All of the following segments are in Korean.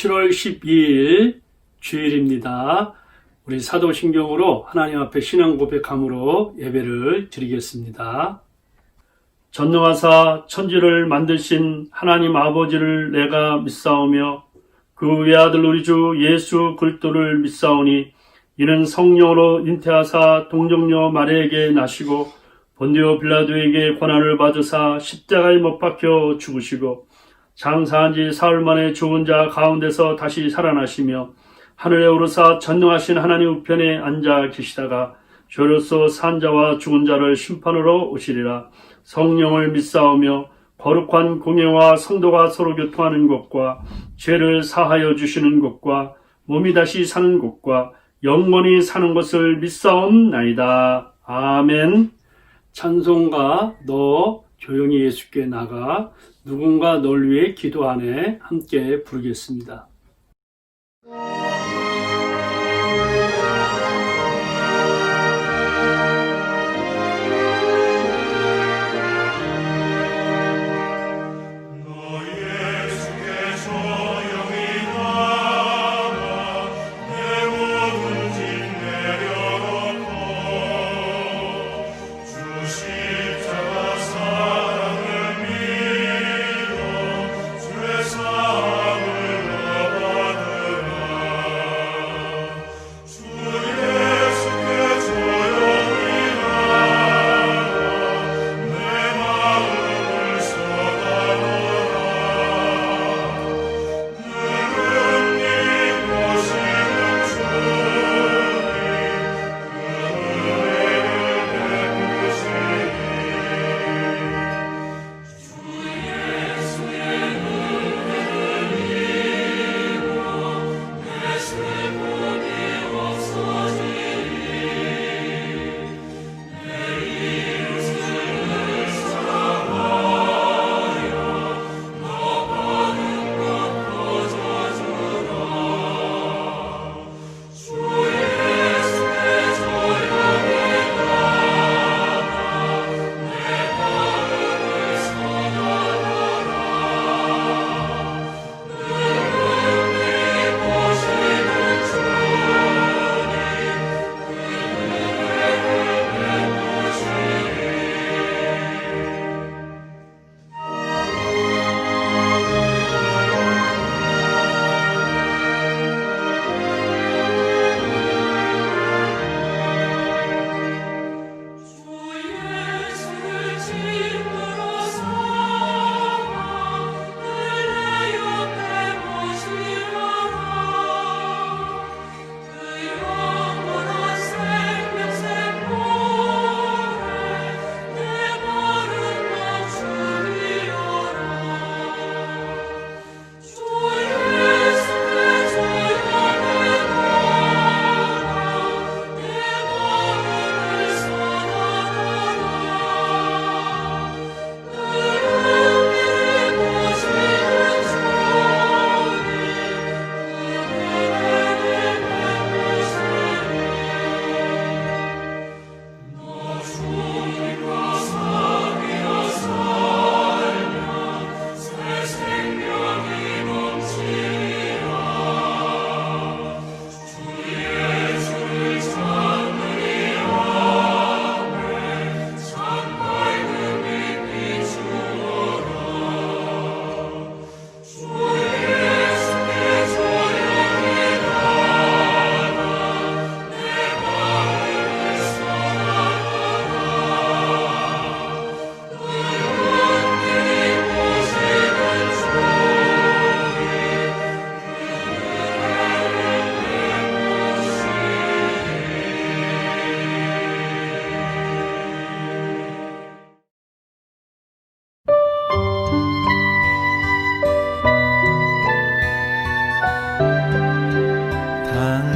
7월 12일 주일입니다. 우리 사도신경으로 하나님 앞에 신앙 고백함으로 예배를 드리겠습니다. 전능하사 천지를 만드신 하나님 아버지를 내가 믿사오며 그 외아들 우리 주 예수 그리스도를 믿사오니 이는 성령으로 잉태하사 동정녀 마리아에게 나시고 본디오 빌라도에게 고난을 받으사 십자가에 못 박혀 죽으시고 장사한 지 사흘 만에 죽은 자 가운데서 다시 살아나시며 하늘에 오르사 전능하신 하나님 우편에 앉아 계시다가 죄로서 산 자와 죽은 자를 심판으로 오시리라. 성령을 믿사오며 거룩한 공예와 성도가 서로 교통하는 것과 죄를 사하여 주시는 것과 몸이 다시 사는 것과 영원히 사는 것을 믿사옵나이다. 아멘. 찬송가 너 조용히 예수께 나가 누군가 널 위해 기도하네 함께 부르겠습니다.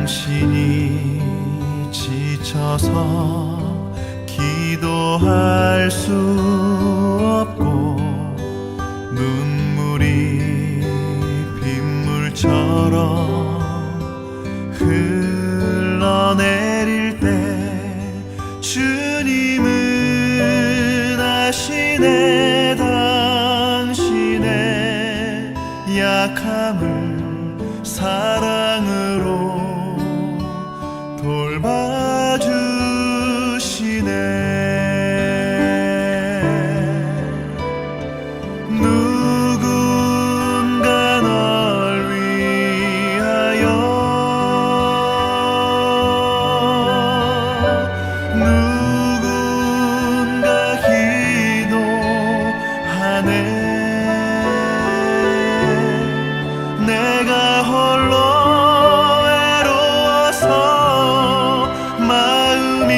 당신이 지쳐서 기도할 수 없고 눈물이 빗물처럼 흘러내릴 때 주님은 아시네 당신의 약함을 돌봐주시네. 누군가 널 위하여, 누군가 기도하네. 내가 홀로 외로워서 마음이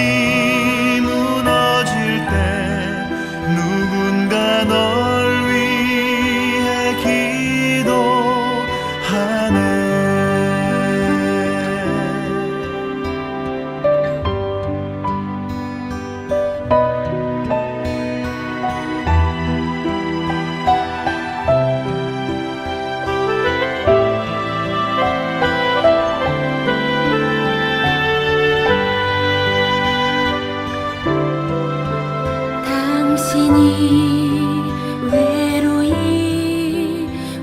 무너질 때 누군가 널 위해 기도하네. 당신이 외로이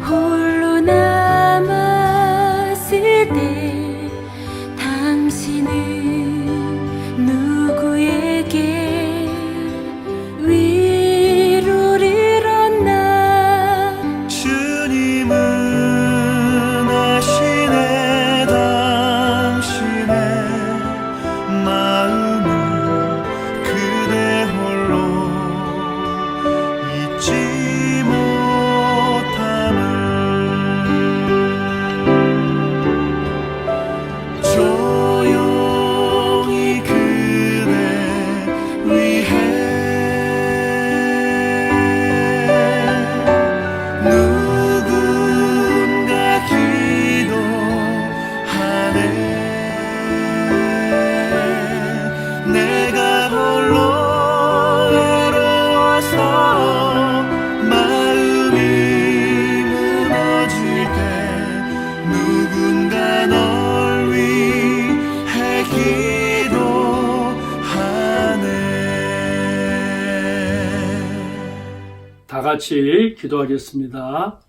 홀로 남았을 때 당신은 누구에게 위로를 얻나. 주님은 아시네. 당신의 마음을 그대 홀로 잊지 못함을. 조용히 그대 위해 누군가 기도하네. 내가 홀로 외로워서 마음이 무너질 때 누군가 널 위해 기도하네. 다 같이 기도하겠습니다.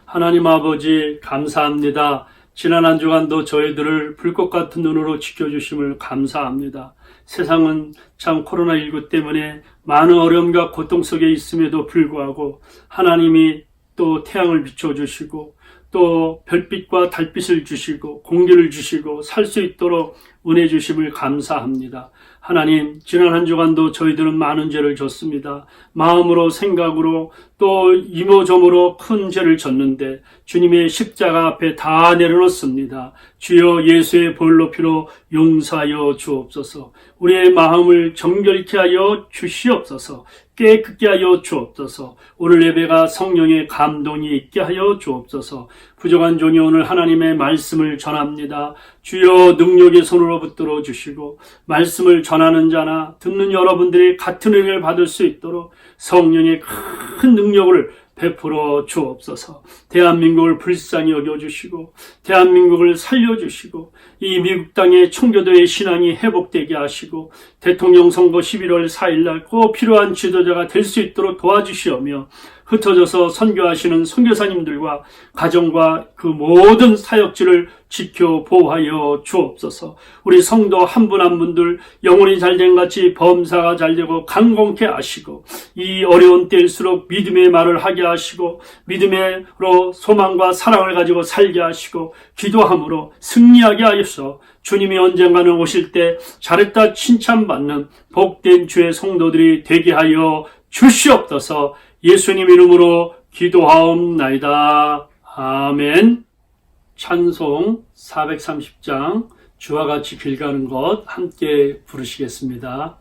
하나님 아버지 감사합니다. 지난 한 주간도 저희들을 불꽃 같은 눈으로 지켜주심을 감사합니다. 세상은 참 코로나19 때문에 많은 어려움과 고통 속에 있음에도 불구하고 하나님이 또 태양을 비춰주시고 또 별빛과 달빛을 주시고 공기를 주시고 살 수 있도록 은혜 주심을 감사합니다. 하나님, 지난 한 주간도 저희들은 많은 죄를 졌습니다. 마음으로, 생각으로, 또 이모저모로 큰 죄를 졌는데 주님의 십자가 앞에 다 내려놓습니다. 주여 예수의 보혈로 피로 용서하여 주옵소서. 우리의 마음을 정결케 하여 주시옵소서. 깨끗게 하여 주옵소서. 오늘 예배가 성령의 감동이 있게 하여 주옵소서. 부족한 종이 오늘 하나님의 말씀을 전합니다. 주여 능력의 손으로 붙들어 주시고 말씀을 전하는 자나 듣는 여러분들이 같은 은혜를 받을 수 있도록 성령의 큰 능력을 베풀어 주옵소서. 대한민국을 불쌍히 여겨주시고 대한민국을 살려주시고 이 미국 땅의 청교도의 신앙이 회복되게 하시고 대통령 선거 11월 4일날 꼭 필요한 지도자가 될 수 있도록 도와주시오며 흩어져서 선교하시는 선교사님들과 가정과 그 모든 사역지를 지켜 보호하여 주옵소서. 우리 성도 한 분 한 분들 영혼이 잘된 같이 범사가 잘되고 강건케 하시고 이 어려운 때일수록 믿음의 말을 하게 하시고 믿음으로 소망과 사랑을 가지고 살게 하시고 기도함으로 승리하게 하여서 주님이 언젠가는 오실 때 잘했다 칭찬받는 복된 주의 성도들이 되게 하여 주시옵소서. 예수님 이름으로 기도하옵나이다. 아멘. 찬송 430장 주와 같이 길 가는 것 함께 부르시겠습니다.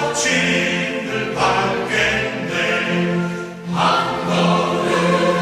발자취를 밟겠네. 한 걸음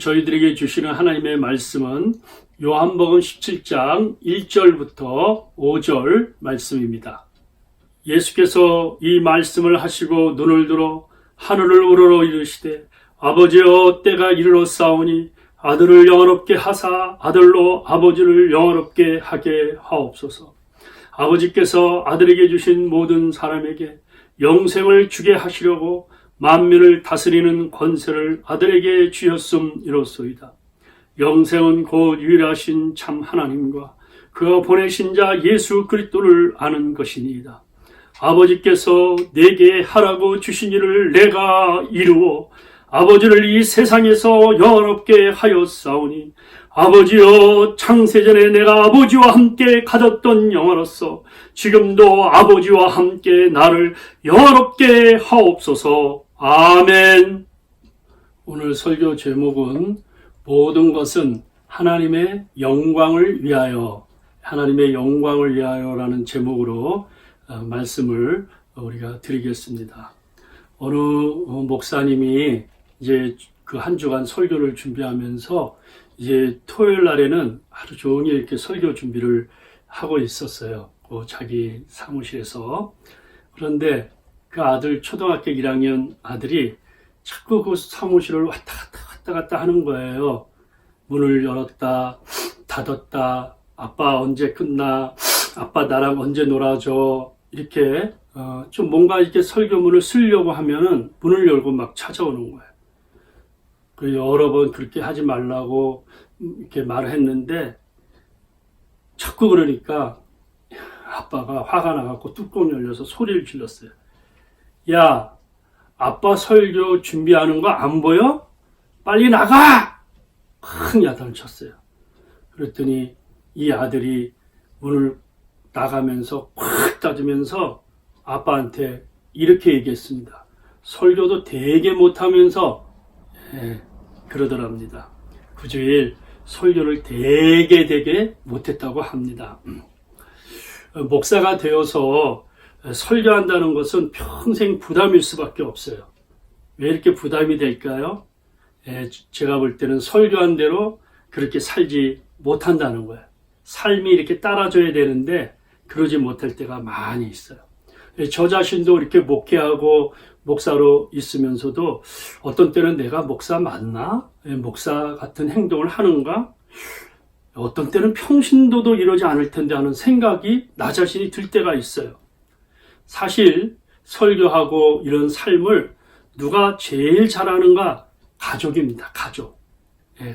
저희들에게 주시는 하나님의 말씀은 요한복음 17장 1절부터 5절 말씀입니다. 예수께서 이 말씀을 하시고 눈을 들어 하늘을 우러러 이르시되 아버지여 때가 이르렀사오니 아들을 영원롭게 하사 아들로 아버지를 영원롭게 하게 하옵소서. 아버지께서 아들에게 주신 모든 사람에게 영생을 주게 하시려고 만민을 다스리는 권세를 아들에게 주셨음이로소이다. 영생은 곧 유일하신 참 하나님과 그가 보내신 자 예수 그리스도를 아는 것이니이다. 아버지께서 내게 하라고 주신 일을 내가 이루어 아버지를 이 세상에서 영원롭게 하였사오니 아버지여 창세전에 내가 아버지와 함께 가졌던 영화로서 지금도 아버지와 함께 나를 영원롭게 하옵소서. 아멘. 오늘 설교 제목은 모든 것은 하나님의 영광을 위하여, 하나님의 영광을 위하여라는 제목으로 말씀을 우리가 드리겠습니다. 어느 목사님이 이제 그 한 주간 설교를 준비하면서 이제 토요일 날에는 하루 종일 이렇게 설교 준비를 하고 있었어요. 자기 사무실에서. 그런데 그 아들, 초등학교 1학년 아들이 자꾸 그 사무실을 왔다 갔다 하는 거예요. 문을 열었다, 닫았다, 아빠 언제 끝나, 아빠 나랑 언제 놀아줘, 이렇게, 좀 뭔가 이렇게 설교문을 쓰려고 하면은 문을 열고 막 찾아오는 거예요. 그 여러 번 그렇게 하지 말라고 이렇게 말을 했는데 자꾸 그러니까 아빠가 화가 나갖고 뚜껑 열려서 소리를 질렀어요. 야, 아빠 설교 준비하는 거 안 보여? 빨리 나가! 큰 야단을 쳤어요. 그랬더니 이 아들이 문을 나가면서 콱 닫으면서 아빠한테 이렇게 얘기했습니다. 설교도 되게 못하면서 그러더랍니다. 그 주일 설교를 되게 못했다고 합니다. 목사가 되어서 설교한다는 것은 평생 부담일 수밖에 없어요. 왜 이렇게 부담이 될까요? 제가 볼 때는 설교한 대로 그렇게 살지 못한다는 거예요. 삶이 이렇게 따라줘야 되는데 그러지 못할 때가 많이 있어요. 저 자신도 이렇게 목회하고 목사로 있으면서도 어떤 때는 내가 목사 맞나? 목사 같은 행동을 하는가? 어떤 때는 평신도도 이러지 않을 텐데 하는 생각이 나 자신이 들 때가 있어요. 사실 설교하고 이런 삶을 누가 제일 잘하는가? 가족입니다. 가족.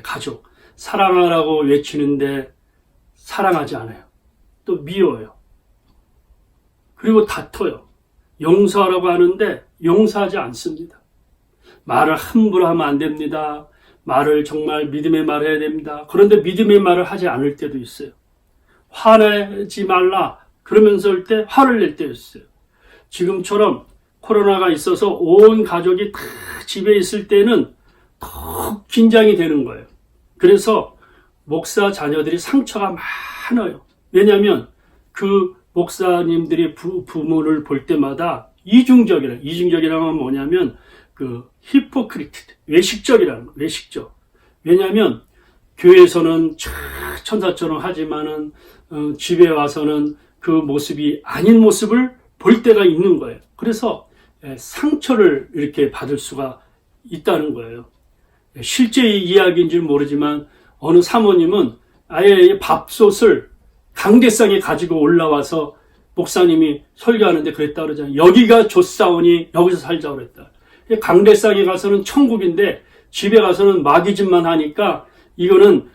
가족. 사랑하라고 외치는데 사랑하지 않아요. 또 미워요. 그리고 다퉈요. 용서하라고 하는데 용서하지 않습니다. 말을 함부로 하면 안 됩니다. 말을 정말 믿음의 말을 해야 됩니다. 그런데 믿음의 말을 하지 않을 때도 있어요. 화내지 말라 그러면서 할 때 화를 낼 때도 있어요. 지금처럼 코로나가 있어서 온 가족이 다 집에 있을 때는 더 긴장이 되는 거예요. 그래서 목사 자녀들이 상처가 많아요. 왜냐하면 그 목사님들이 부모를 볼 때마다 이중적이라는 건 뭐냐면 그 히포크리트, 외식적이라는 거, 외식적. 왜냐하면 교회에서는 천사처럼 하지만은 집에 와서는 그 모습이 아닌 모습을 볼 때가 있는 거예요. 그래서 상처를 이렇게 받을 수가 있다는 거예요. 실제 이야기인지 모르지만 어느 사모님은 아예 밥솥을 강대상에 가지고 올라와서 목사님이 설교하는데 그랬다 그러잖아요. 여기가 좋사오니 여기서 살자 그랬다. 강대상에 가서는 천국인데 집에 가서는 마귀짓만 하니까 이거는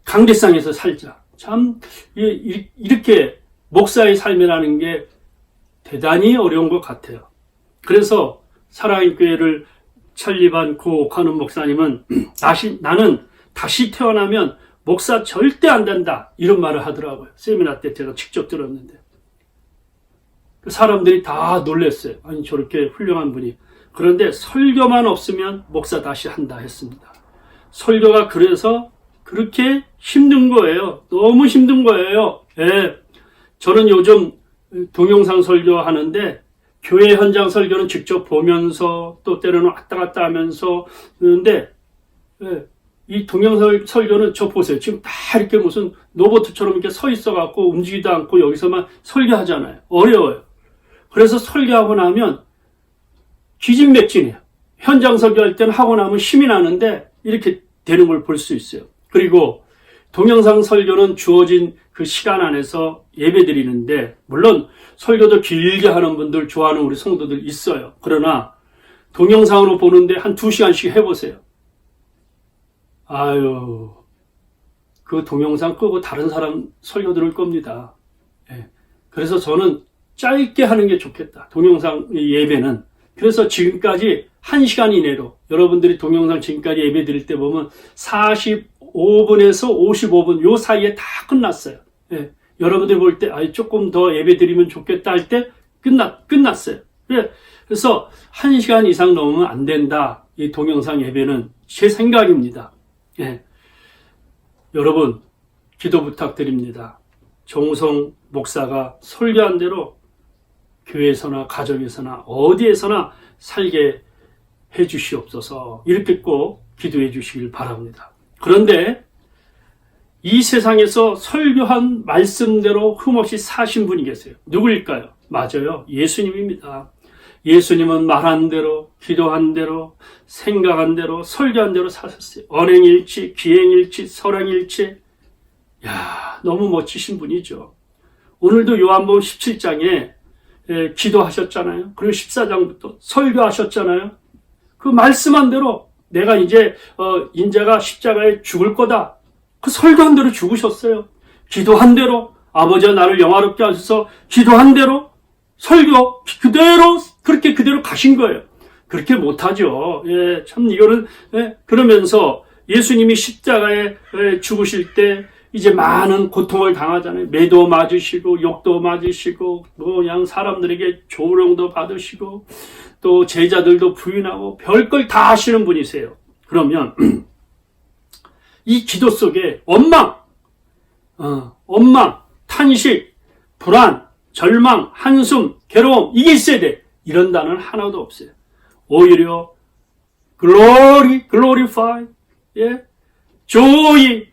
강대상에서 살자. 참 이렇게 목사의 삶이라는 게 대단히 어려운 것 같아요. 그래서 사랑의 교회를 설립한 고 옥하는 목사님은 나는 다시 태어나면 목사 절대 안 된다 이런 말을 하더라고요. 세미나 때 제가 직접 들었는데 사람들이 다 놀랐어요. 아니 저렇게 훌륭한 분이. 그런데 설교만 없으면 목사 다시 한다 했습니다. 설교가 그래서 그렇게 힘든 거예요. 너무 힘든 거예요. 저는 요즘 동영상 설교하는데 교회 현장 설교는 직접 보면서 또 때로는 왔다 갔다 하면서 그런데 이 동영상 설교는 저 보세요. 지금 다 이렇게 무슨 로봇처럼 이렇게 서 있어갖고 움직이지도 않고 여기서만 설교하잖아요. 어려워요. 그래서 설교하고 나면 기진맥진해요. 현장 설교할 때는 하고 나면 힘이 나는데 이렇게 되는 걸 볼 수 있어요. 그리고 동영상 설교는 주어진 그 시간 안에서 예배 드리는데, 물론 설교도 길게 하는 분들, 좋아하는 우리 성도들 있어요. 그러나 동영상으로 보는데 한 2시간씩 해보세요. 아유, 그 동영상 끄고 다른 사람 설교 들을 겁니다. 예. 그래서 저는 짧게 하는 게 좋겠다. 동영상 예배는. 그래서 지금까지 1시간 이내로 여러분들이 동영상 지금까지 예배 드릴 때 보면 45분에서 55분 요 사이에 다 끝났어요. 예. 여러분들이 볼 때 조금 더 예배 드리면 좋겠다 할 때 끝났어요. 그래서 1시간 이상 넘으면 안 된다. 이 동영상 예배는 제 생각입니다. 예. 여러분 기도 부탁드립니다. 정우성 목사가 설교한 대로 교회에서나 가정에서나 어디에서나 살게 해 주시옵소서, 이렇게 꼭 기도해 주시길 바랍니다. 그런데 이 세상에서 설교한 말씀대로 흠없이 사신 분이 계세요. 누구일까요? 맞아요. 예수님입니다. 예수님은 말한 대로, 기도한 대로, 생각한 대로, 설교한 대로 사셨어요. 언행일치, 기행일치, 설행일치. 야, 너무 멋지신 분이죠. 오늘도 요한복음 17장에 기도하셨잖아요. 그리고 14장부터 설교하셨잖아요. 그 말씀한 대로 내가 이제 인자가 십자가에 죽을 거다. 그 설교한 대로 죽으셨어요. 기도한 대로, 아버지가 나를 영화롭게 하셔서 기도한 대로 설교 그대로 그대로 가신 거예요. 그렇게 못하죠. 예, 참 이거는 그러면서 예수님이 십자가에 죽으실 때 이제 많은 고통을 당하잖아요. 매도 맞으시고 욕도 맞으시고 그냥 사람들에게 조롱도 받으시고 또 제자들도 부인하고 별걸 다 하시는 분이세요. 그러면 이 기도 속에 원망, 탄식, 불안, 절망, 한숨, 괴로움, 이게 있어야 돼. 이런 단어는 하나도 없어요. 오히려 glory, glorify, 예? joy,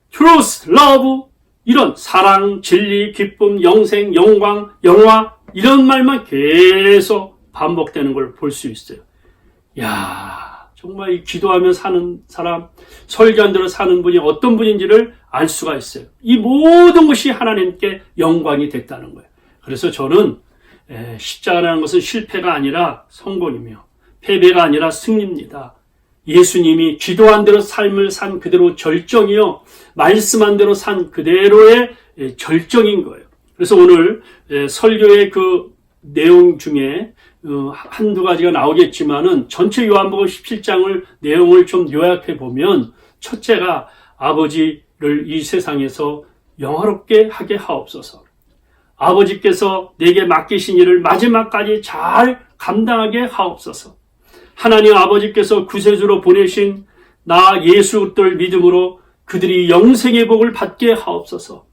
truth, love, 이런 사랑, 진리, 기쁨, 영생, 영광, 영화, 이런 말만 계속 반복되는 걸 볼 수 있어요. 야, 정말 이 기도하며 사는 사람, 설교한 대로 사는 분이 어떤 분인지를 알 수가 있어요. 이 모든 것이 하나님께 영광이 됐다는 거예요. 그래서 저는 십자가라는 것은 실패가 아니라 성공이며 패배가 아니라 승리입니다. 예수님이 기도한 대로 삶을 산 그대로 절정이요, 말씀한 대로 산 그대로의 절정인 거예요. 그래서 오늘 설교의 그 내용 중에 한두 가지가 나오겠지만은 전체 요한복음 17장을 내용을 좀 요약해 보면, 첫째가 아버지를 이 세상에서 영화롭게 하게 하옵소서. 아버지께서 내게 맡기신 일을 마지막까지 잘 감당하게 하옵소서. 하나님 아버지께서 구세주로 보내신 나 예수 그리스도를 믿음으로 그들이 영생의 복을 받게 하옵소서.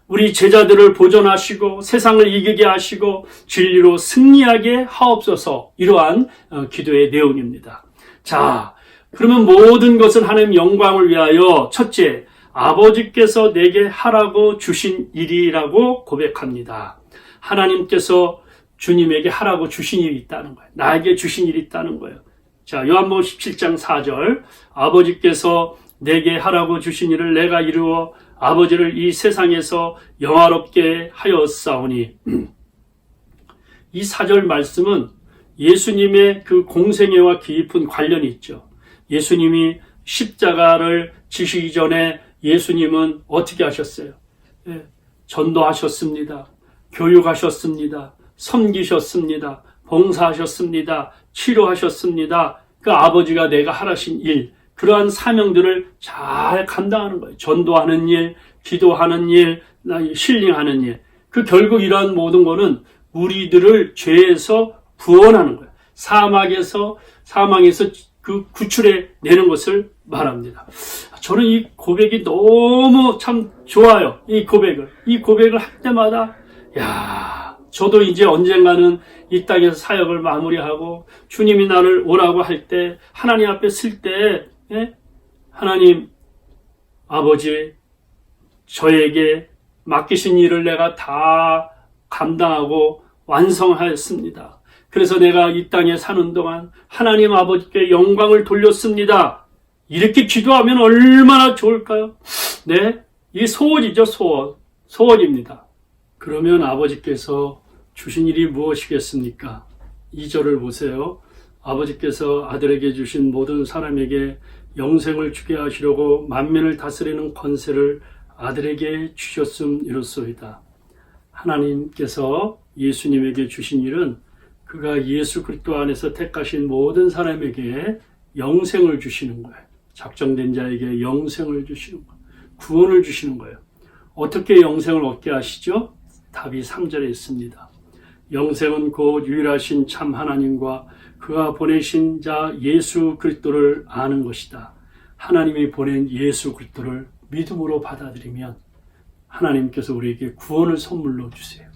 우리 제자들을 보존하시고 세상을 이기게 하시고 진리로 승리하게 하옵소서. 이러한 기도의 내용입니다. 자, 그러면 모든 것은 하나님 영광을 위하여 첫째, 아버지께서 내게 하라고 주신 일이라고 고백합니다. 하나님께서 주님에게 하라고 주신 일이 있다는 거예요. 나에게 주신 일이 있다는 거예요. 자, 요한복음 17장 4절, 아버지께서 내게 하라고 주신 일을 내가 이루어 아버지를 이 세상에서 영화롭게 하였사오니. 이 4절 말씀은 예수님의 그 공생애와 깊은 관련이 있죠. 예수님이 십자가를 지시기 전에 예수님은 어떻게 하셨어요? 전도하셨습니다. 교육하셨습니다. 섬기셨습니다. 봉사하셨습니다. 치료하셨습니다. 그 아버지가 내가 하라신 일, 그러한 사명들을 잘 감당하는 거예요. 전도하는 일, 기도하는 일, 힐링하는 일. 그 결국 이러한 모든 거는 우리들을 죄에서 구원하는 거예요. 사망에서 그 구출해 내는 것을 말합니다. 저는 이 고백이 너무 참 좋아요. 이 고백을 할 때마다, 야, 저도 이제 언젠가는 이 땅에서 사역을 마무리하고 주님이 나를 오라고 할 때, 하나님 앞에 쓸 때, 하나님 아버지, 저에게 맡기신 일을 내가 다 감당하고 완성하였습니다. 그래서 내가 이 땅에 사는 동안 하나님 아버지께 영광을 돌렸습니다. 이렇게 기도하면 얼마나 좋을까요? 네, 이 소원이죠. 소원입니다. 그러면 아버지께서 주신 일이 무엇이겠습니까? 2절을 보세요. 아버지께서 아들에게 주신 모든 사람에게 영생을 주게 하시려고 만민을 다스리는 권세를 아들에게 주셨음이로소이다. 하나님께서 예수님에게 주신 일은 그가 예수 그리스도 안에서 택하신 모든 사람에게 영생을 주시는 거예요. 작정된 자에게 영생을 주시는 거예요. 구원을 주시는 거예요. 어떻게 영생을 얻게 하시죠? 답이 3절에 있습니다. 영생은 곧 유일하신 참 하나님과 그가 보내신 자 예수 그리스도를 아는 것이다. 하나님이 보낸 예수 그리스도를 믿음으로 받아들이면 하나님께서 우리에게 구원을 선물로 주세요.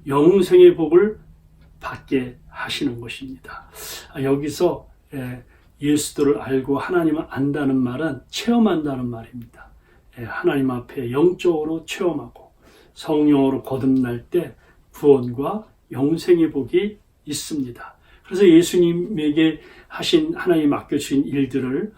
영생의 복을 받게 하시는 것입니다. 여기서 예수도를 알고 하나님을 안다는 말은 체험한다는 말입니다. 하나님 앞에 영적으로 체험하고 성령으로 거듭날 때 구원과 영생의 복이 있습니다. 그래서 예수님에게 하신 하나님 맡겨주신 일들을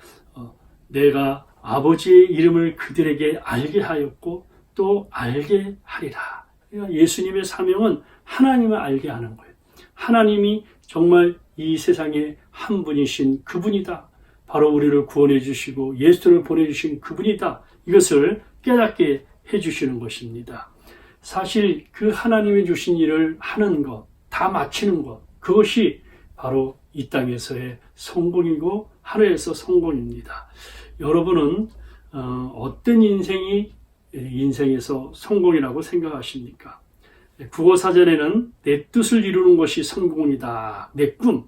내가 아버지의 이름을 그들에게 알게 하였고 또 알게 하리라. 그러니까 예수님의 사명은 하나님을 알게 하는 거예요. 하나님이 정말 이 세상에 한 분이신 그분이다. 바로 우리를 구원해 주시고 예수를 보내주신 그분이다. 이것을 깨닫게 해주시는 것입니다. 사실 그 하나님이 주신 일을 하는 것, 다 마치는 것, 그것이 바로 이 땅에서의 성공이고 하늘에서 성공입니다. 여러분은 어떤 인생이 인생에서 성공이라고 생각하십니까? 국어사전에는 내 뜻을 이루는 것이 성공이다. 내 꿈.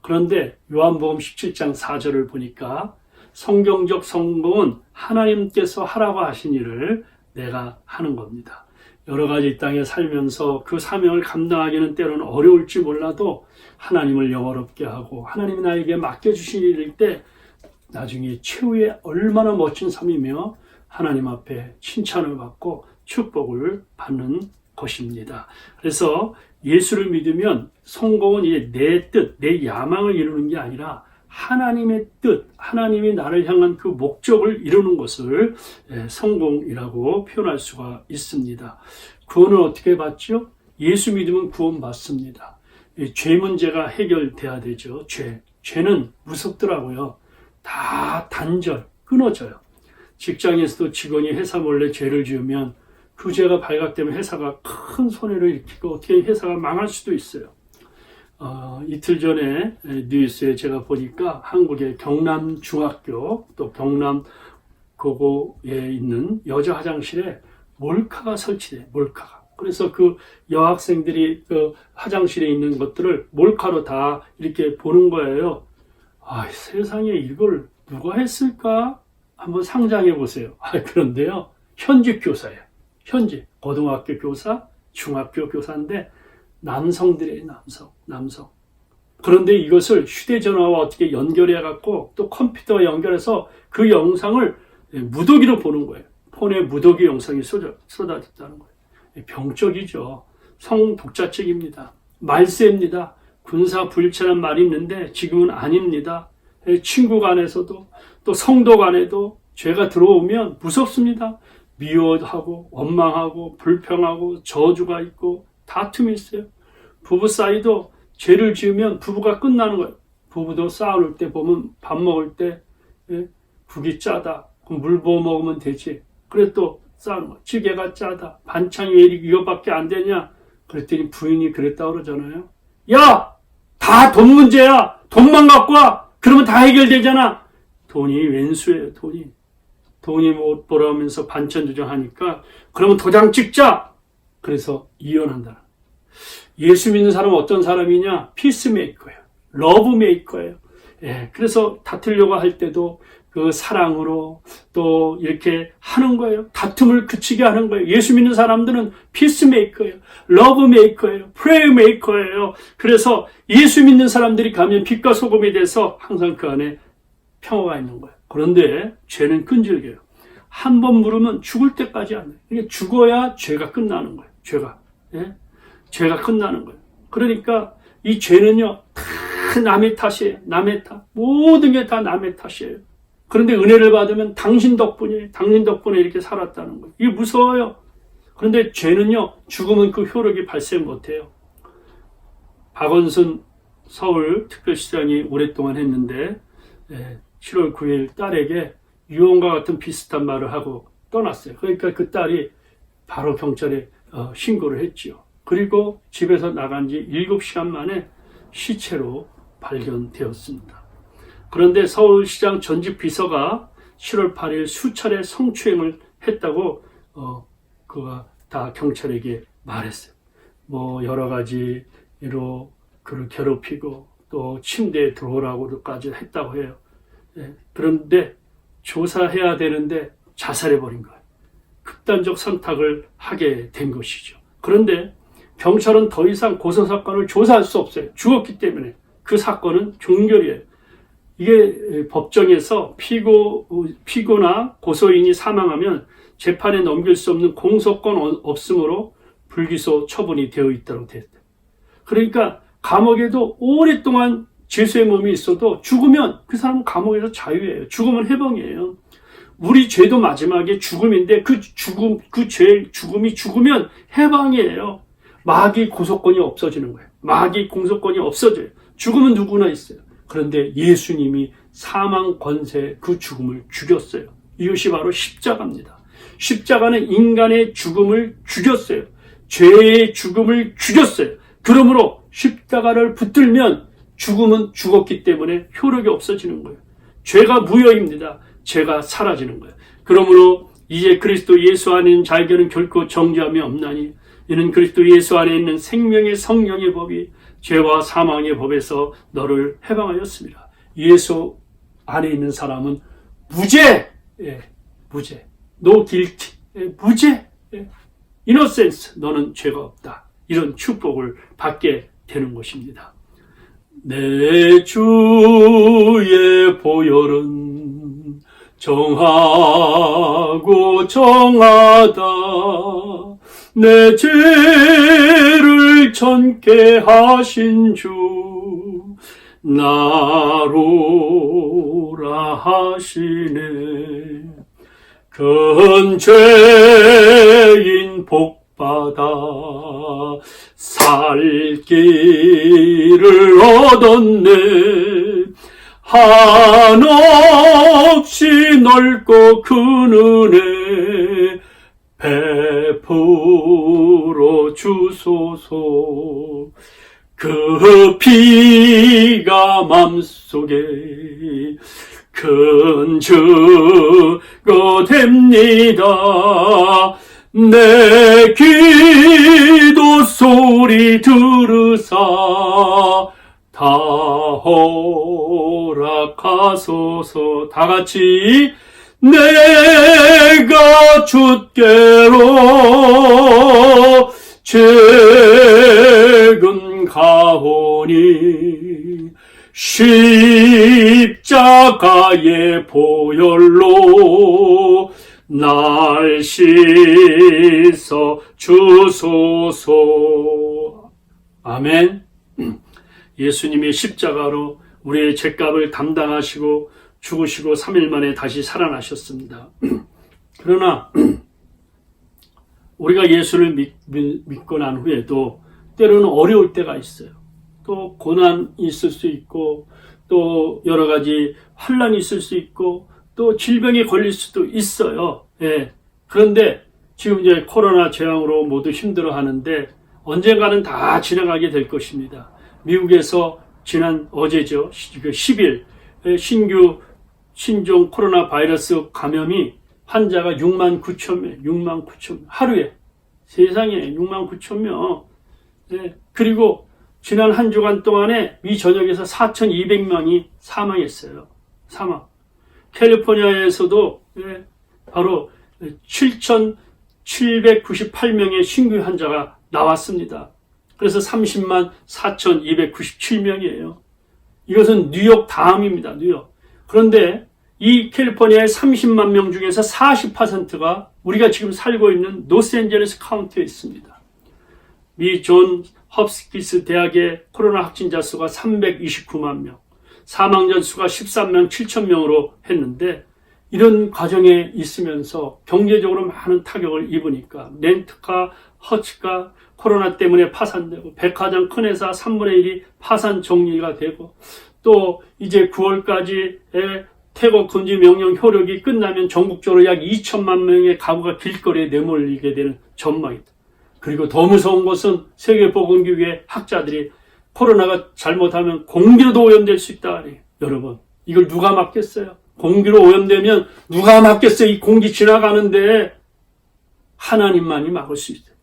그런데 요한복음 17장 4절을 보니까 성경적 성공은 하나님께서 하라고 하신 일을 내가 하는 겁니다. 여러 가지 이 땅에 살면서 그 사명을 감당하기는 때로는 어려울지 몰라도 하나님을 영화롭게 하고 하나님이 나에게 맡겨주신 일일 때 나중에 최후의 얼마나 멋진 삶이며 하나님 앞에 칭찬을 받고 축복을 받는 것입니다. 그래서 예수를 믿으면 성공은 이제 내 뜻, 내 야망을 이루는 게 아니라 하나님의 뜻, 하나님이 나를 향한 그 목적을 이루는 것을 성공이라고 표현할 수가 있습니다. 구원은 어떻게 받죠? 예수 믿으면 구원 받습니다. 죄 문제가 해결돼야 되죠. 죄는 무섭더라고요. 다 단절, 끊어져요. 직장에서도 직원이 회사 몰래 죄를 지으면 그 죄가 발각되면 회사가 큰 손해를 일으키고 어떻게 회사가 망할 수도 있어요. 이틀 전에 뉴스에 제가 보니까 한국의 경남 중학교 또 경남 고고에 있는 여자 화장실에 몰카가 설치돼, 몰카가. 그래서 그 여학생들이 그 화장실에 있는 것들을 몰카로 다 이렇게 보는 거예요. 세상에 이걸 누가 했을까? 한번 상상해 보세요. 그런데요, 현직 교사예요. 현직 고등학교 교사, 중학교 교사인데 남성들이에요. 남성. 그런데 이것을 휴대전화와 어떻게 연결해 갖고 또 컴퓨터와 연결해서 그 영상을 무더기로 보는 거예요. 폰에 무더기 영상이 쏟아졌다는 거예요. 병적이죠. 성독자책입니다. 말세입니다. 군사 불일체란 말이 있는데 지금은 아닙니다. 친구 간에서도 또 성도 간에도 죄가 들어오면 무섭습니다. 미워하고 원망하고 불평하고 저주가 있고 다툼이 있어요. 부부 사이도 죄를 지으면 부부가 끝나는 거예요. 부부도 싸울 때 보면 밥 먹을 때 국이 짜다. 그럼 물 부어 먹으면 되지. 그래 또 싸우는 거예요. 찌개가 짜다. 반찬이 왜 이거밖에 안 되냐. 그랬더니 부인이 그랬다 그러잖아요. 야! 다 돈 문제야. 돈만 갖고 와. 그러면 다 해결되잖아. 돈이 왼수예요. 돈이 못 벌어오면서 반찬 조정하니까 그러면 도장 찍자. 그래서 이혼한다. 예수 믿는 사람은 어떤 사람이냐? 피스메이커예요. 러브메이커예요. 그래서 다투려고 할 때도 그 사랑으로 또 이렇게 하는 거예요. 다툼을 그치게 하는 거예요. 예수 믿는 사람들은 피스메이커예요. 러브메이커예요. 프레이메이커예요. 그래서 예수 믿는 사람들이 가면 빛과 소금이 돼서 항상 그 안에 평화가 있는 거예요. 그런데 죄는 끈질겨요. 한 번 물으면 죽을 때까지 안 해요. 그러니까 죽어야 죄가 끝나는 거예요. 죄가. 예? 죄가 끝나는 거예요. 그러니까 이 죄는요, 다 남의 탓이에요. 남의 탓. 모든 게 다 남의 탓이에요. 그런데 은혜를 받으면 당신 덕분이에요. 당신 덕분에 이렇게 살았다는 거예요. 이게 무서워요. 그런데 죄는요, 죽으면 그 효력이 발생 못해요. 박원순 서울특별시장이 오랫동안 했는데 7월 9일 딸에게 유언과 같은 비슷한 말을 하고 떠났어요. 그러니까 그 딸이 바로 경찰에 신고를 했지요. 그리고 집에서 나간 지 7시간 만에 시체로 발견되었습니다. 그런데 서울시장 전직 비서가 7월 8일 수차례 성추행을 했다고 그가 다 경찰에게 말했어요. 뭐 여러 가지로 그를 괴롭히고 또 침대에 들어오라고까지 했다고 해요. 그런데 조사해야 되는데 자살해버린 거예요. 극단적 선택을 하게 된 것이죠. 그런데 경찰은 더 이상 고소사건을 조사할 수 없어요. 죽었기 때문에. 그 사건은 종결이에요. 이게 법정에서 피고나 고소인이 사망하면 재판에 넘길 수 없는 공소권 없으므로 불기소 처분이 되어 있다고 됐어요. 그러니까 감옥에도 오랫동안 죄수의 몸이 있어도 죽으면 그 사람은 감옥에서 자유예요. 죽으면 해방이에요. 우리 죄도 마지막에 죽음인데 죽음이 죽으면 해방이에요. 마귀 고소권이 없어지는 거예요. 마귀 공소권이 없어져요. 죽음은 누구나 있어요. 그런데 예수님이 사망 권세 그 죽음을 죽였어요. 이것이 바로 십자가입니다. 십자가는 인간의 죽음을 죽였어요. 죄의 죽음을 죽였어요. 그러므로 십자가를 붙들면 죽음은 죽었기 때문에 효력이 없어지는 거예요. 죄가 무효입니다. 죄가 사라지는 거예요. 그러므로 이제 그리스도 예수 안에 있는 자에게는 결코 정죄함이 없나니 이는 그리스도 예수 안에 있는 생명의 성령의 법이 죄와 사망의 법에서 너를 해방하였습니다. 예수 안에 있는 사람은 무죄, 무죄, no guilty, 무죄, innocence, 너는 죄가 없다. 이런 축복을 받게 되는 것입니다. 내 주의 보혈은 정하고 정하다. 내 죄를 전케 하신 주 나로라 하시네. 큰 죄인 복받아 살 길을 얻었네. 한없이 넓고 큰 은혜 베풀어 주소서. 그 피가 맘속에 큰 증거 됩니다. 내 기도 소리 들으사 다 허락하소서. 다 같이 내가 주께로 최근 가오니 십자가의 보혈로 날 씻어 주소서. 아멘. 예수님의 십자가로 우리의 죄값을 담당하시고 죽으시고 3일 만에 다시 살아나셨습니다. 그러나 우리가 예수를 믿고 난 후에도 때로는 어려울 때가 있어요. 또 고난이 있을 수 있고 또 여러 가지 환난이 있을 수 있고 또 질병에 걸릴 수도 있어요. 그런데 지금 이제 코로나 재앙으로 모두 힘들어하는데 언젠가는 다 지나가게 될 것입니다. 미국에서 지난 어제죠. 10일 신규 신종 코로나 바이러스 감염이 환자가 6만 9천 명, 6만 9천 명 하루에 세상에 6만 9천 명. 그리고 지난 한 주간 동안에 미 전역에서 4,200명이 사망했어요. 사망. 캘리포니아에서도 바로 7,798명의 신규 환자가 나왔습니다. 그래서 30만 4,297명이에요. 이것은 뉴욕 다음입니다. 뉴욕. 그런데 이 캘리포니아의 30만 명 중에서 40%가 우리가 지금 살고 있는 로스앤젤레스 카운티에 있습니다. 미 존 홉스키스 대학의 코로나 확진자 수가 329만 명, 사망자 수가 13만 7천 명으로 했는데, 이런 과정에 있으면서 경제적으로 많은 타격을 입으니까 렌트카, 허츠가 코로나 때문에 파산되고, 백화점 큰 회사 3분의 1이 파산 정리가 되고, 또 이제 9월까지의 퇴거 금지 명령 효력이 끝나면 전국적으로 약 2천만 명의 가구가 길거리에 내몰리게 되는 전망이다. 그리고 더 무서운 것은 세계보건기구의 학자들이 코로나가 잘못하면 공기로도 오염될 수 있다. 여러분, 이걸 누가 막겠어요? 공기로 오염되면 누가 막겠어요? 이 공기 지나가는데 하나님만이 막을 수 있어요.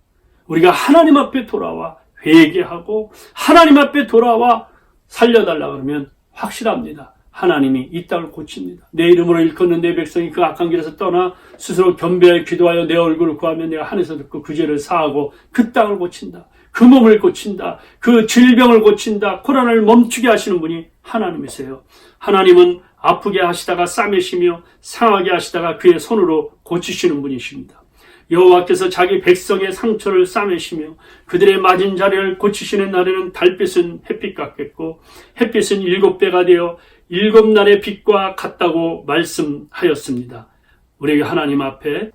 우리가 하나님 앞에 돌아와 회개하고 하나님 앞에 돌아와 살려달라 그러면 확실합니다. 하나님이 이 땅을 고칩니다. 내 이름으로 일컫는 내 백성이 그 악한 길에서 떠나 스스로 겸비하여 기도하여 내 얼굴을 구하면 내가 하늘에서 듣고 그 죄를 사하고 그 땅을 고친다. 그 몸을 고친다. 그 질병을 고친다. 코로나를 멈추게 하시는 분이 하나님이세요. 하나님은 아프게 하시다가 싸매시며 상하게 하시다가 그의 손으로 고치시는 분이십니다. 여호와께서 자기 백성의 상처를 싸매시며 그들의 맞은 자리를 고치시는 날에는 달빛은 햇빛 같겠고 햇빛은 7배가 되어 7날의 빛과 같다고 말씀하였습니다. 우리에게 하나님 앞에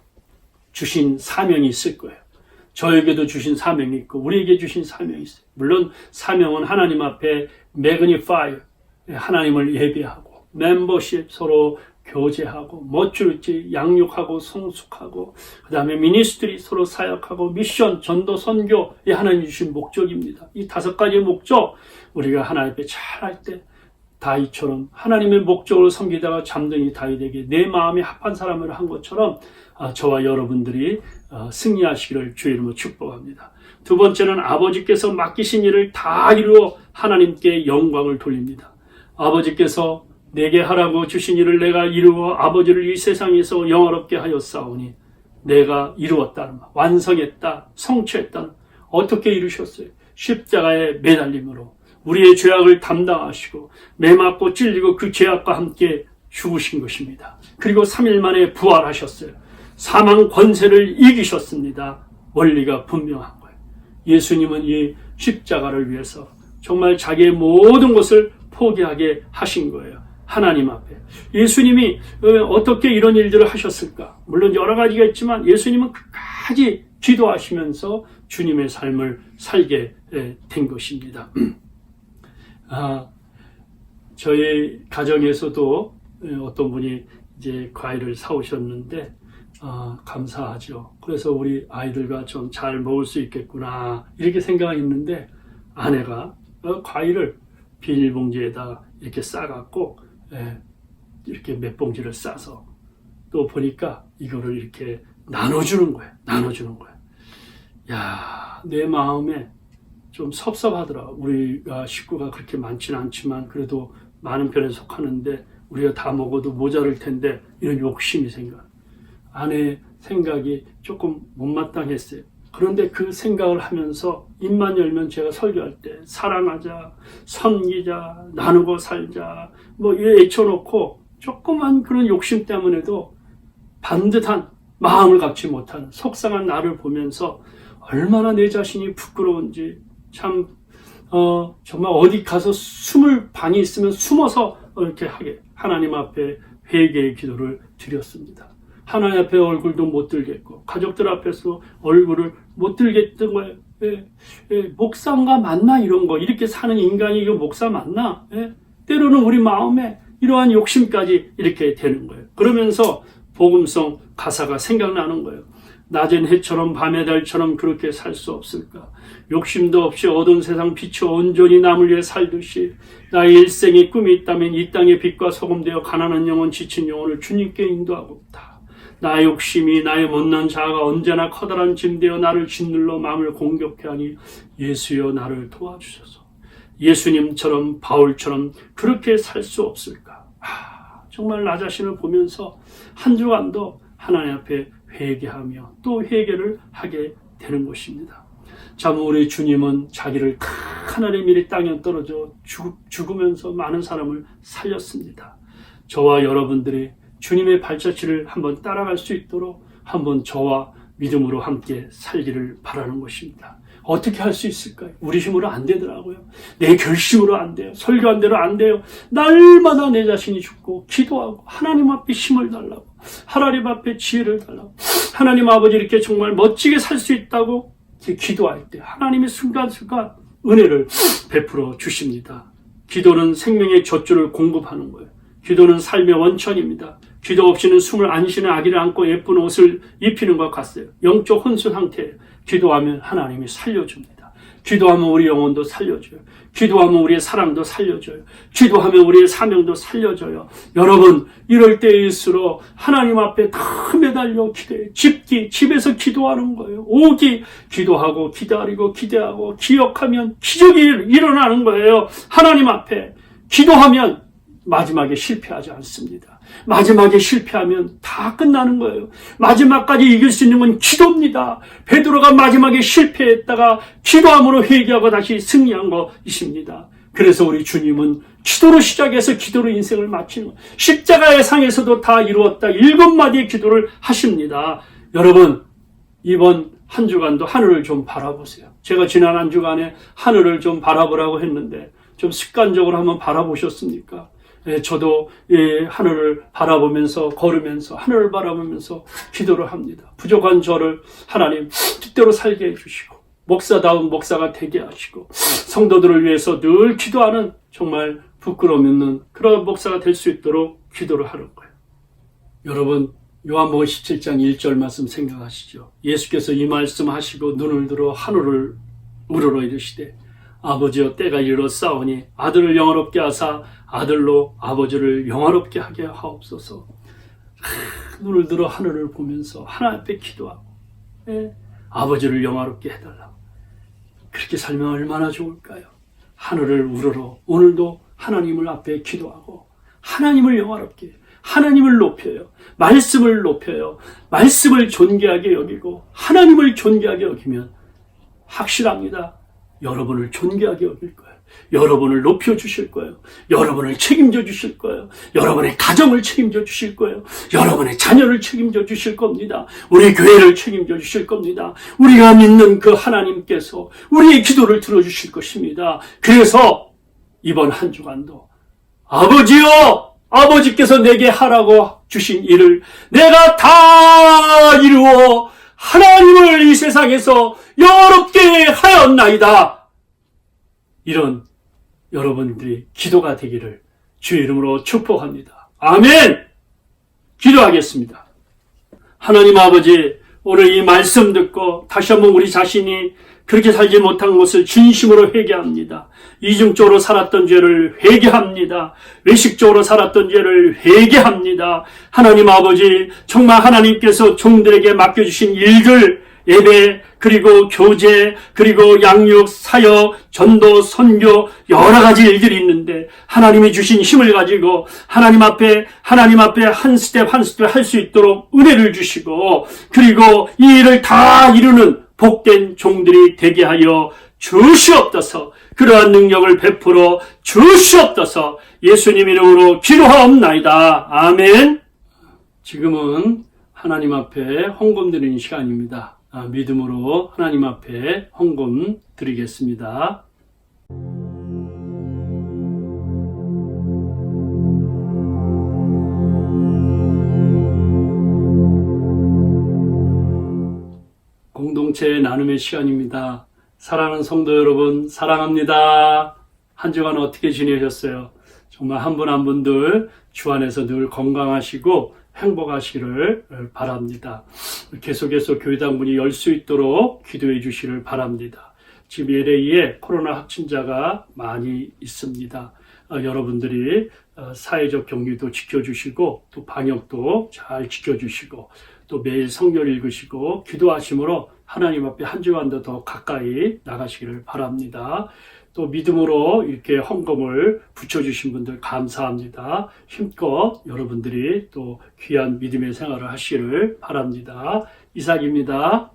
주신 사명이 있을 거예요. 저에게도 주신 사명이 있고 우리에게 주신 사명이 있어요. 물론 사명은 하나님 앞에 매그니파이, 하나님을 예배하고 멤버십 서로 교제하고 멋줄지 양육하고 성숙하고 그 다음에 미니스트리 서로 사역하고 미션, 전도, 선교, 이 하나님 주신 목적입니다. 이 5가지의 목적, 우리가 하나님 앞에 잘할 때 다윗처럼 하나님의 목적으로 섬기다가 잠든이 다윗에게 내 마음이 합한 사람을 한 것처럼 저와 여러분들이 승리하시기를 주의 이름으로 축복합니다. 두 번째는 아버지께서 맡기신 일을 다 이루어 하나님께 영광을 돌립니다. 아버지께서 내게 하라고 주신 일을 내가 이루어 아버지를 이 세상에서 영화롭게 하였사오니 내가 이루었다, 완성했다, 성취했다. 어떻게 이루셨어요? 십자가에 매달림으로 우리의 죄악을 담당하시고 매맞고 찔리고 그 죄악과 함께 죽으신 것입니다. 그리고 3일 만에 부활하셨어요. 사망 권세를 이기셨습니다. 원리가 분명한 거예요. 예수님은 이 십자가를 위해서 정말 자기의 모든 것을 포기하게 하신 거예요. 하나님 앞에. 예수님이 어떻게 이런 일들을 하셨을까? 물론 여러 가지가 있지만 예수님은 끝까지 기도하시면서 주님의 삶을 살게 된 것입니다. 저희 가정에서도 어떤 분이 이제 과일을 사오셨는데 감사하죠. 그래서 우리 아이들과 좀 잘 먹을 수 있겠구나 이렇게 생각했는데 아내가 과일을 비닐봉지에다 이렇게 싸갖고 이렇게 몇 봉지를 싸서 또 보니까 이거를 이렇게 나눠주는 거예요. 야, 내 마음에 좀 섭섭하더라. 우리가 식구가 그렇게 많지는 않지만 그래도 많은 편에 속하는데 우리가 다 먹어도 모자랄 텐데 이런 욕심이 생겨. 아내 생각이 조금 못마땅했어요. 그런데 그 생각을 하면서 입만 열면 제가 설교할 때 사랑하자, 섬기자, 나누고 살자 뭐 애쳐놓고 조그만 그런 욕심 때문에도 반듯한 마음을 갖지 못하는 속상한 나를 보면서 얼마나 내 자신이 부끄러운지 참 정말 어디 가서 숨을 방이 있으면 숨어서 이렇게 하게 하나님 앞에 회개의 기도를 드렸습니다. 하나님 앞에 얼굴도 못 들겠고 가족들 앞에서 얼굴을 못 들겠던 거예요. 목사인가 맞나 이런 거 이렇게 사는 인간이 이거 목사 맞나? 때로는 우리 마음에 이러한 욕심까지 이렇게 되는 거예요. 그러면서 복음성 가사가 생각나는 거예요. 낮은 해처럼 밤의 달처럼 그렇게 살 수 없을까? 욕심도 없이 어두운 세상 빛이 온전히 남을 위해 살듯이 나의 일생의 꿈이 있다면 이 땅의 빛과 소금 되어 가난한 영혼 지친 영혼을 주님께 인도하고있다. 나의 욕심이 나의 못난 자아가 언제나 커다란 짐 되어 나를 짓눌러 마음을 공격해 하니 예수여 나를 도와주소서. 예수님처럼 바울처럼 그렇게 살 수 없을까? 정말 나 자신을 보면서 한 주간도 하나님 앞에 회개하며 또 회개를 하게 되는 것입니다. 참 우리 주님은 자기를 하나님의 일이 땅에 떨어져 죽으면서 많은 사람을 살렸습니다. 저와 여러분들이 주님의 발자취를 한번 따라갈 수 있도록 한번 저와 믿음으로 함께 살기를 바라는 것입니다. 어떻게 할 수 있을까요? 우리 힘으로 안 되더라고요. 내 결심으로 안 돼요. 설교한 대로 안 돼요. 날마다 내 자신이 죽고 기도하고 하나님 앞에 힘을 달라고, 하나님 앞에 지혜를 달라고, 하나님 아버지 이렇게 정말 멋지게 살 수 있다고 기도할 때 하나님의 순간순간 은혜를 베풀어 주십니다. 기도는 생명의 젖줄을 공급하는 거예요. 기도는 삶의 원천입니다. 기도 없이는 숨을 안 쉬는 아기를 안고 예쁜 옷을 입히는 것 같아요. 영적 혼수 상태예요. 기도하면 하나님이 살려줍니다. 기도하면 우리 영혼도 살려줘요. 기도하면 우리의 사랑도 살려줘요. 기도하면 우리의 사명도 살려줘요. 여러분, 이럴 때일수록 하나님 앞에 다 매달려 기도해요. 집에서 기도하는 거예요. 오기, 기도하고 기다리고 기대하고 기억하면 기적이 일어나는 거예요. 하나님 앞에 기도하면 마지막에 실패하지 않습니다. 마지막에 실패하면 다 끝나는 거예요. 마지막까지 이길 수 있는 건 기도입니다. 베드로가 마지막에 실패했다가 기도함으로 회개하고 다시 승리한 것이십니다. 그래서 우리 주님은 기도로 시작해서 기도로 인생을 마치는 거예요. 십자가의 상에서도 다 이루었다. 7마디의 기도를 하십니다. 여러분, 이번 한 주간도 하늘을 좀 바라보세요. 제가 지난 한 주간에 하늘을 좀 바라보라고 했는데 좀 습관적으로 한번 바라보셨습니까? 저도 하늘을 바라보면서 걸으면서 하늘을 바라보면서 기도를 합니다. 부족한 저를 하나님 뜻대로 살게 해주시고 목사다운 목사가 되게 하시고 성도들을 위해서 늘 기도하는 정말 부끄러움 없는 그런 목사가 될 수 있도록 기도를 하는 거예요. 여러분, 요한복음 17장 1절 말씀 생각하시죠. 예수께서 이 말씀 하시고 눈을 들어 하늘을 우러러 이르시되 아버지여 때가 이르렀사오니 아들을 영화롭게 하사 아들로 아버지를 영화롭게 하게 하옵소서. 눈을 들어 하늘을 보면서 하나님 앞에 기도하고 아버지를 영화롭게 해달라고. 그렇게 살면 얼마나 좋을까요? 하늘을 우러러 오늘도 하나님을 앞에 기도하고 하나님을 영화롭게 해요. 하나님을 높여요. 말씀을 높여요. 말씀을 존귀하게 여기고 하나님을 존귀하게 여기면 확실합니다. 여러분을 존귀하게 여길 거예요. 여러분을 높여주실 거예요. 여러분을 책임져 주실 거예요. 여러분의 가정을 책임져 주실 거예요. 여러분의 자녀를 책임져 주실 겁니다. 우리 교회를 책임져 주실 겁니다. 우리가 믿는 그 하나님께서 우리의 기도를 들어주실 것입니다. 그래서 이번 한 주간도 아버지여, 아버지께서 내게 하라고 주신 일을 내가 다 이루어 하나님을 이 세상에서 영화롭게 하였나이다. 이런 여러분들이 기도가 되기를 주의 이름으로 축복합니다. 아멘! 기도하겠습니다. 하나님 아버지, 오늘 이 말씀 듣고 다시 한번 우리 자신이 그렇게 살지 못한 것을 진심으로 회개합니다. 이중적으로 살았던 죄를 회개합니다. 외식적으로 살았던 죄를 회개합니다. 하나님 아버지, 정말 하나님께서 종들에게 맡겨주신 일들, 예배, 그리고 교제, 그리고 양육, 사역, 전도, 선교, 여러 가지 일들이 있는데 하나님이 주신 힘을 가지고 하나님 앞에 한 스텝 한 스텝 할 수 있도록 은혜를 주시고 그리고 이 일을 다 이루는 복된 종들이 되게 하여 주시옵소서. 그러한 능력을 베풀어 주시옵소서. 예수님 이름으로 기도하옵나이다. 아멘. 지금은 하나님 앞에 헌금 드리는 시간입니다. 믿음으로 하나님 앞에 헌금 드리겠습니다. 공동체 나눔의 시간입니다. 사랑하는 성도 여러분, 사랑합니다. 한 주간 어떻게 지내셨어요? 정말 한 분 한 분들 주 안에서 늘 건강하시고 행복하시기를 바랍니다. 계속해서 교회당문이 열 수 있도록 기도해 주시기를 바랍니다. 지금 LA에 코로나 확진자가 많이 있습니다. 여러분들이 사회적 격리도 지켜주시고 또 방역도 잘 지켜주시고 또 매일 성경 읽으시고 기도하심으로 하나님 앞에 한 주간도 더 가까이 나가시기를 바랍니다. 또 믿음으로 이렇게 헌금을 붙여주신 분들 감사합니다. 힘껏 여러분들이 또 귀한 믿음의 생활을 하시기를 바랍니다. 이삭입니다.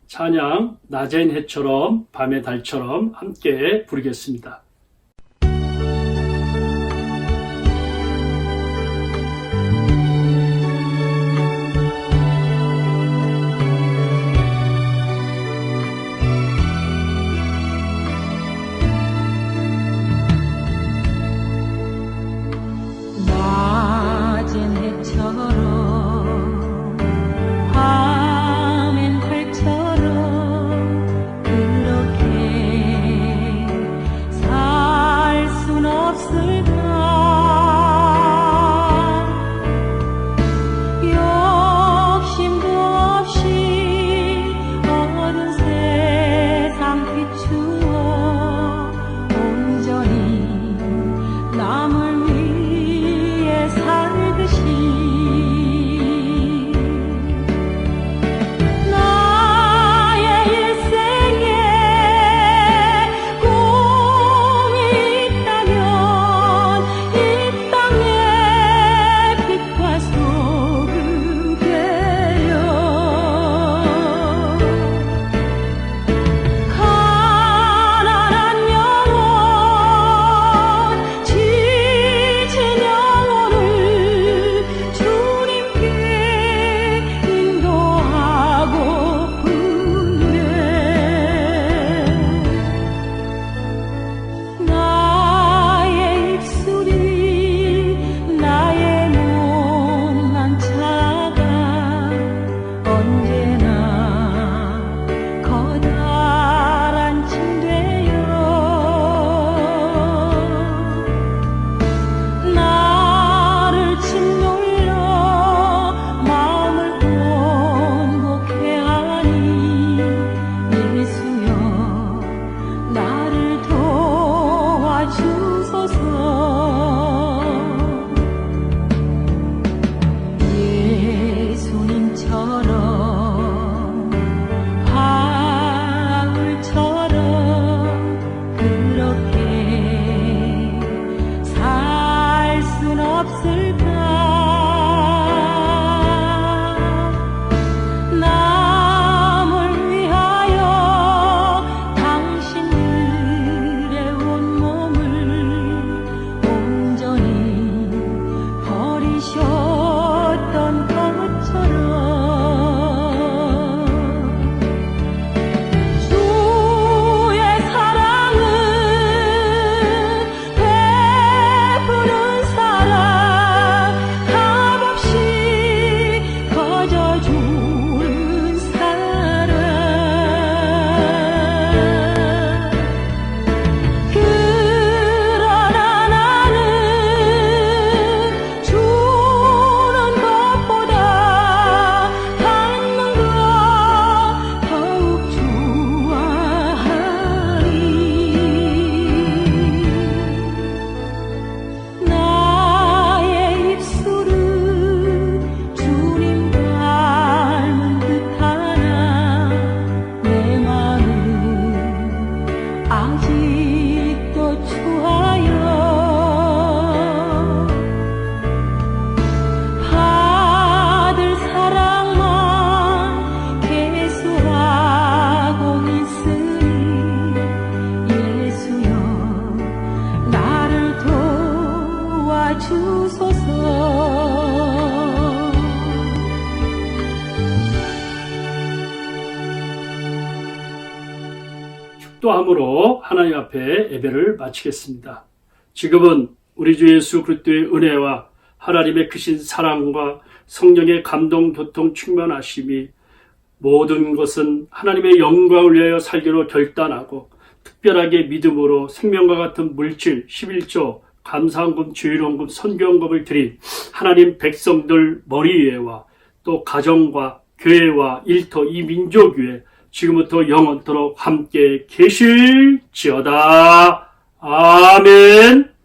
찬양 낮엔 해처럼 밤의 달처럼 함께 부르겠습니다. 축도함으로 하나님 앞에 예배를 마치겠습니다. 지금은 우리 주 예수 그리스도의 은혜와 하나님의 크신 사랑과 성령의 감동, 교통, 충만하심이 모든 것은 하나님의 영광을 위하여 살기로 결단하고 특별하게 믿음으로 생명과 같은 물질, 11조, 감사헌금, 주일헌금, 선교헌금을 드린 하나님 백성들 머리 위에와 또 가정과 교회와 일터 이 민족 위에 지금부터 영원토록 함께 계실지어다. 아멘.